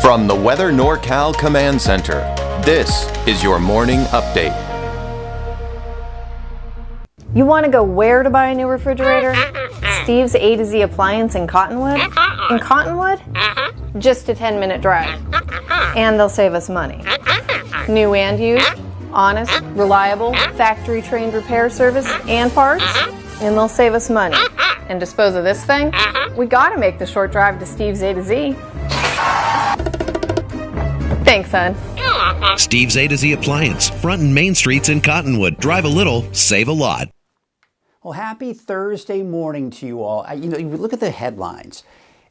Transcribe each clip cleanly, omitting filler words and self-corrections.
From the Weather NorCal Command Center, this is your morning update. You want to go where to buy a new refrigerator? Steve's A to Z Appliance in Cottonwood? In Cottonwood? Just a 10-minute drive. And they'll save us money. New and used, honest, reliable, factory-trained repair service and parts, and they'll save us money. And dispose of this thing? We gotta make the short drive to Steve's A to Z. Thanks, son. Steve's A to Z Appliance, front and main streets in Cottonwood. Drive a little, save a lot. Well, happy Thursday morning to you all. You look at the headlines,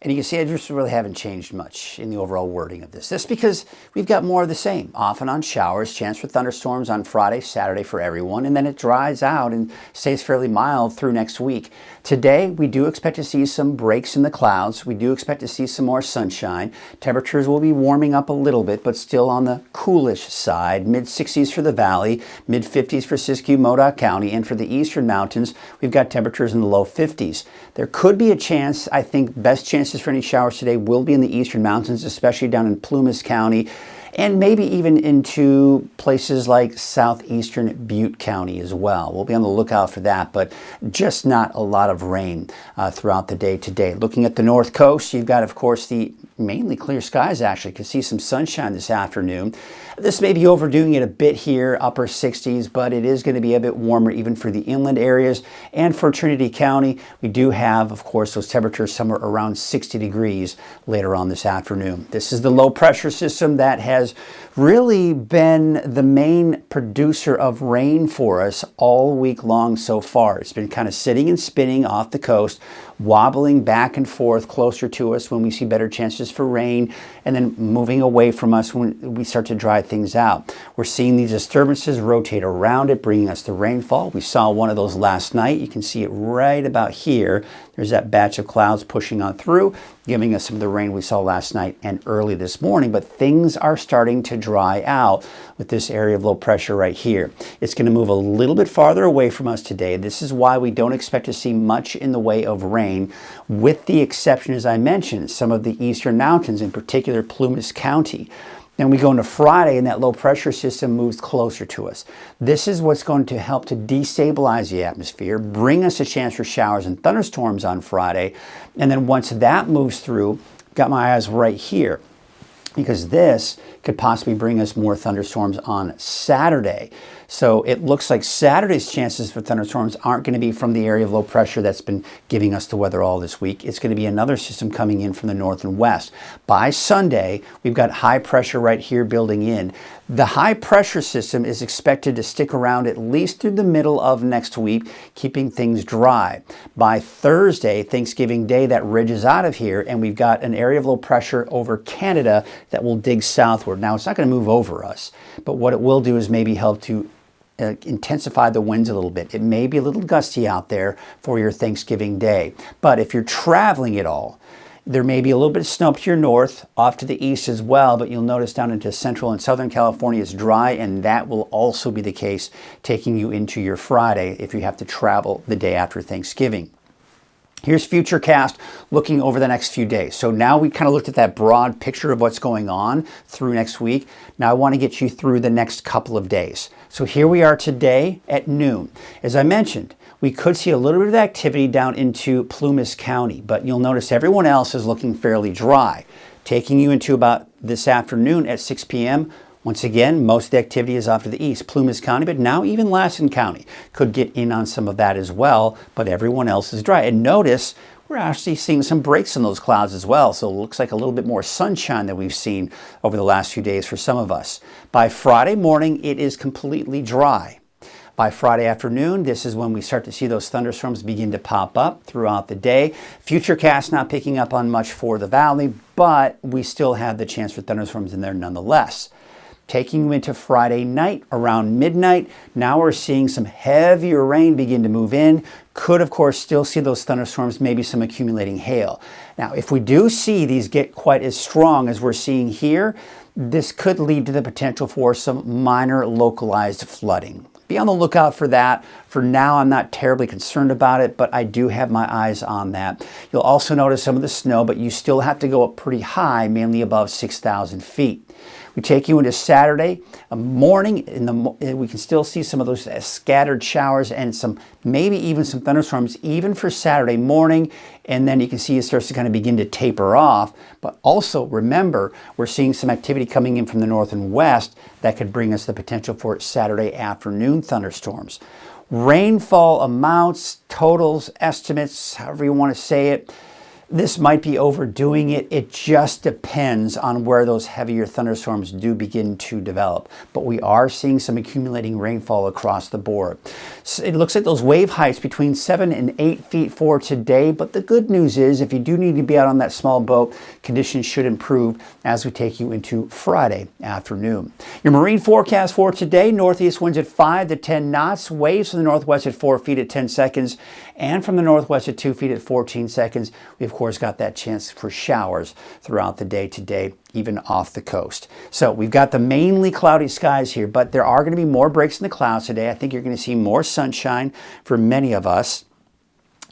and you can see I just really haven't changed much in the overall wording of this. That's because we've got more of the same. Off and on showers, chance for thunderstorms on Friday, Saturday for everyone, and then it dries out and stays fairly mild through next week. Today, we do expect to see some breaks in the clouds. We do expect to see some more sunshine. Temperatures will be warming up a little bit, but still on the coolish side. Mid-60s for the valley, mid-50s for Siskiyou, Modoc County, and for the eastern mountains, we've got temperatures in the low 50s. There could be a chance, I think best chances for any showers today will be in the eastern mountains, especially down in Plumas County, and maybe even into places like southeastern Butte County as well. We'll be on the lookout for that, but just not a lot of rain throughout the day today. Looking at the north coast, you've got, of course, the mainly clear skies actually. You can see some sunshine this afternoon. This may be overdoing it a bit here, upper 60s, but it is going to be a bit warmer even for the inland areas. And for Trinity County, we do have, of course, those temperatures somewhere around 60 degrees later on this afternoon. This is the low pressure system that has really been the main producer of rain for us all week long so far. It's been kind of sitting and spinning off the coast, wobbling back and forth closer to us when we see better chances for rain, and then moving away from us when we start to dry things out. We're seeing these disturbances rotate around it, bringing us the rainfall. We saw one of those last night. You can see it right about here. There's that batch of clouds pushing on through, giving us some of the rain we saw last night and early this morning, but things are starting to dry out with this area of low pressure right here. It's going to move a little bit farther away from us today. This is why we don't expect to see much in the way of rain, with the exception, as I mentioned, some of the eastern mountains, in particular Plumas County. Then we go into Friday and that low pressure system moves closer to us. This is what's going to help to destabilize the atmosphere, bring us a chance for showers and thunderstorms on Friday. And then once that moves through, got my eyes right here, because this could possibly bring us more thunderstorms on Saturday. So it looks like Saturday's chances for thunderstorms aren't going to be from the area of low pressure that's been giving us the weather all this week. It's going to be another system coming in from the north and west. By Sunday, we've got high pressure right here building in. The high pressure system is expected to stick around at least through the middle of next week, keeping things dry. By Thursday, Thanksgiving Day, that ridges out of here, and we've got an area of low pressure over Canada that will dig southward. Now, it's not going to move over us, but what it will do is maybe help to intensify the winds a little bit. It may be a little gusty out there for your Thanksgiving Day, but if you're traveling at all, there may be a little bit of snow to your north, off to the east as well, but you'll notice down into central and southern California it's dry, and that will also be the case taking you into your Friday if you have to travel the day after Thanksgiving. Here's Futurecast looking over the next few days. So now we kind of looked at that broad picture of what's going on through next week. Now I want to get you through the next couple of days. So here we are today at noon. As I mentioned, we could see a little bit of activity down into Plumas County, but you'll notice everyone else is looking fairly dry. Taking you into about this afternoon at 6 p.m., once again, most of the activity is off to the east, Plumas County, but now even Lassen County could get in on some of that as well, but everyone else is dry. And notice we're actually seeing some breaks in those clouds as well, so it looks like a little bit more sunshine than we've seen over the last few days for some of us. By Friday morning, it is completely dry. By Friday afternoon, this is when we start to see those thunderstorms begin to pop up throughout the day. Futurecast not picking up on much for the valley, but we still have the chance for thunderstorms in there nonetheless. Taking you into Friday night around midnight, now we're seeing some heavier rain begin to move in. Could, of course, still see those thunderstorms, maybe some accumulating hail. Now, if we do see these get quite as strong as we're seeing here, this could lead to the potential for some minor localized flooding. be on the lookout for that. For now, I'm not terribly concerned about it, but I do have my eyes on that. You'll also notice some of the snow, but you still have to go up pretty high, mainly above 6,000 feet. We take you into Saturday morning. We can still see some of those scattered showers and maybe even some thunderstorms even for Saturday morning. And then you can see it starts to kind of begin to taper off. But also remember, we're seeing some activity coming in from the north and west that could bring us the potential for Saturday afternoon thunderstorms. Rainfall amounts, totals, estimates, however you want to say it. This might be overdoing it. It just depends on where those heavier thunderstorms do begin to develop. But we are seeing some accumulating rainfall across the board. So it looks like those wave heights between 7 and 8 feet for today. But the good news is if you do need to be out on that small boat, conditions should improve as we take you into Friday afternoon. Your marine forecast for today, northeast winds at 5 to 10 knots, waves from the northwest at 4 feet at 10 seconds, and from the northwest at 2 feet at 14 seconds. We, of course, got that chance for showers throughout the day today, even off the coast. So we've got the mainly cloudy skies here, but there are going to be more breaks in the clouds today. I think you're going to see more sunshine for many of us.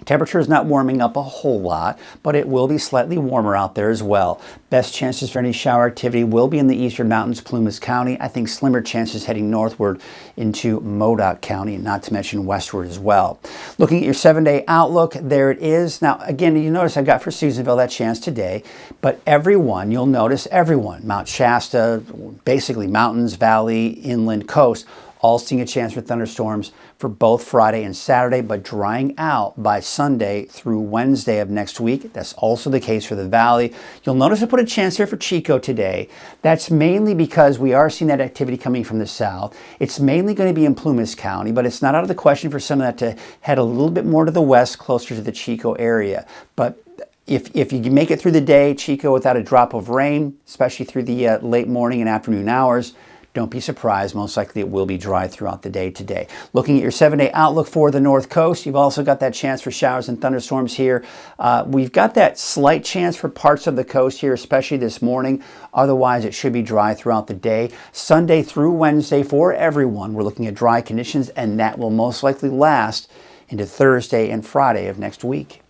Temperature is not warming up a whole lot, but it will be slightly warmer out there as well. Best chances for any shower activity will be in the eastern mountains, Plumas County. I think slimmer chances heading northward into Modoc County, and not to mention westward as well. Looking at your 7-day outlook, there it is. Now, again, you notice I got for Susanville that chance today, but everyone, you'll notice everyone, Mount Shasta, basically mountains, valley, inland, coast, all seeing a chance for thunderstorms for both Friday and Saturday, but drying out by Sunday through Wednesday of next week. That's also the case for the valley. You'll notice I put a chance here for Chico today. That's mainly because we are seeing that activity coming from the south. It's mainly going to be in Plumas County, but it's not out of the question for some of that to head a little bit more to the west, closer to the Chico area. But if you make it through the day, Chico, without a drop of rain, especially through the late morning and afternoon hours, don't be surprised. Most likely it will be dry throughout the day today. Looking at your 7-day outlook for the north coast, you've also got that chance for showers and thunderstorms here. We've got that slight chance for parts of the coast here, especially this morning. Otherwise, it should be dry throughout the day. Sunday through Wednesday for everyone, we're looking at dry conditions, and that will most likely last into Thursday and Friday of next week.